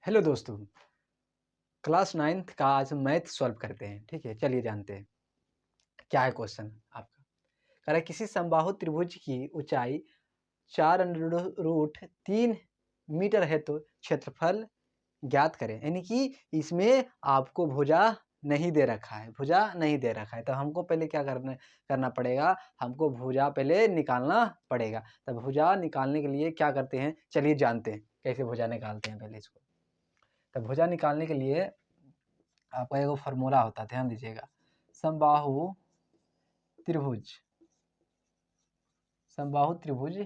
Hello दोस्तों, class 9th का आज हम मैथ सॉल्व करते हैं। ठीक है, चलिए जानते हैं क्या है क्वेश्चन आपका। कह रहा है किसी समबाहु त्रिभुज की ऊंचाई 4 अंडर रूट 3 मीटर है तो क्षेत्रफल ज्ञात करें। यानी कि इसमें आपको भुजा नहीं दे रखा है, भुजा नहीं दे रखा है, तो हमको पहले क्या करना पड़ेगा, हमको भुजा पहले निकालना पड़ेगा। तब भुजा निकालने के लिए क्या करते हैं, चलिए जानते हैं कैसे भुजा निकालते हैं पहले इसको। तब भुजा निकालने के लिए आपका एगो फार्मूला होता है, ध्यान दीजिएगा। समबाहु त्रिभुज, समबाहु त्रिभुज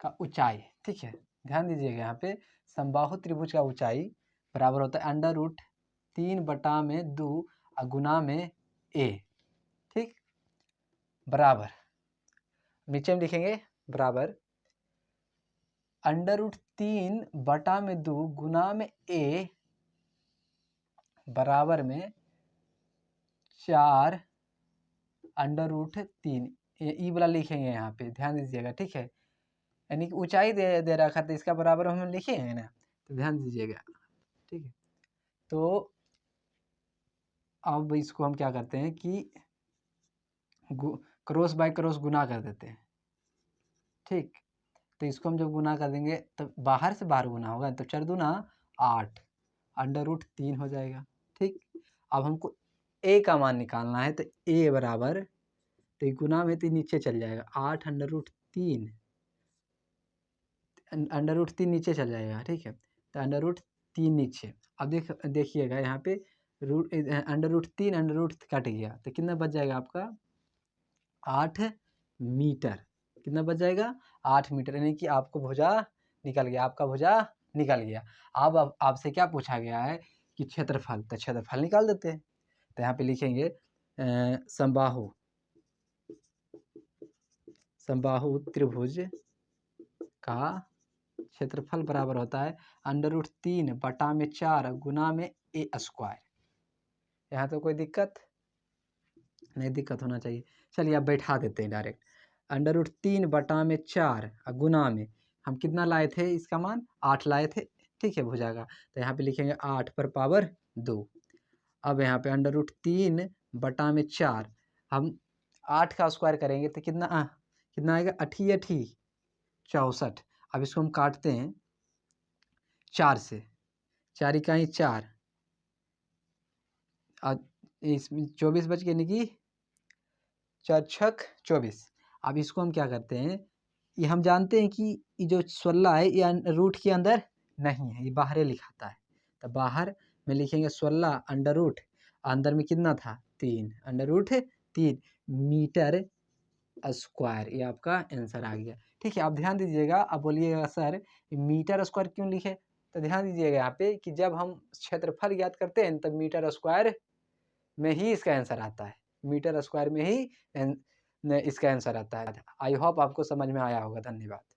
का ऊंचाई, ठीक है, ध्यान दीजिएगा यहाँ पे समबाहु त्रिभुज का ऊंचाई बराबर होता है अंडर रूट 3/2 गुना में ए, ठीक, बराबर नीचे में लिखेंगे बराबर अंडर रूट 3/2 गुना में ए बराबर में 4 अंडर रूट 3, ई वाला लिखेंगे यहाँ पे, ध्यान दीजिएगा, ठीक है। यानी कि ऊंचाई दे रखा था, इसका बराबर हम लिखेंगे ना, तो ध्यान दीजिएगा, ठीक है। तो अब इसको हम क्या करते हैं कि क्रॉस बाय क्रॉस गुना कर देते हैं, ठीक। तो इसको हम जब गुना कर देंगे तो बाहर से बाहर गुना होगा, तो 4 दूना 8 अंडर रूट 3 हो जाएगा, ठीक। अब हमको ए का मान निकालना है, तो ए बराबर, तो गुना में तो नीचे चल जाएगा 8 अंडर रूट 3, अंडर रूट 3 नीचे चल जाएगा, ठीक है। तो अंडर रूट 3 नीचे, अब देखिएगा यहाँ पे root under root 3 under root cut गया, तो कितना बच जाएगा आपका 8 मीटर। कितना बच जाएगा 8 मीटर, यानी कि आपको भुजा निकल गया, आपका भुजा निकल गया। अब आपसे क्या पूछा गया है कि क्षेत्रफल, तो क्षेत्रफल निकाल देते हैं। तो यहाँ पे लिखेंगे समबाहु, समबाहु त्रिभुज का क्षेत्रफल बराबर होता है अंडर रूट 3/4 गुना में ए स्क्वायर। यहाँ तो कोई दिक्कत नहीं, दिक्कत होना चाहिए। चलिए अब बैठा देते हैं डायरेक्ट। अंडर रूट 3/4 गुना में हम कितना लाए थे, इसका मान 8 लाए थे, ठीक है, भुजा का। तो यहाँ पे लिखेंगे 8 पर पावर 2। अब यहाँ पे अंडर रूट 3/4 हम 8 का स्क्वायर करेंगे तो कितना आएगा, 8 64। अब इसको हम काटते हैं 4 से, 4 इकाई 4, और इसमें 24 बच गए, यानी कि 4 छक 24। अब इसको हम क्या करते हैं, ये हम जानते हैं कि ये जो 16 है ये रूट के अंदर नहीं है, ये बाहर लिखाता है। तो बाहर में लिखेंगे 16 अंडर रूट, अंदर में कितना था 3 अंडर रूट 3 मीटर स्क्वायर, ये आपका आंसर आ गया, ठीक है। आप ध्यान दीजिएगा, अब बोलिएगा सर मीटर स्क्वायर क्यों लिखे, तो ध्यान दीजिएगा यहाँ पे कि जब हम क्षेत्रफल ज्ञात करते हैं तब मीटर स्क्वायर में ही इसका आंसर आता है, मीटर स्क्वायर में ही इसका आंसर आता है। आई होप आपको समझ में आया होगा, धन्यवाद।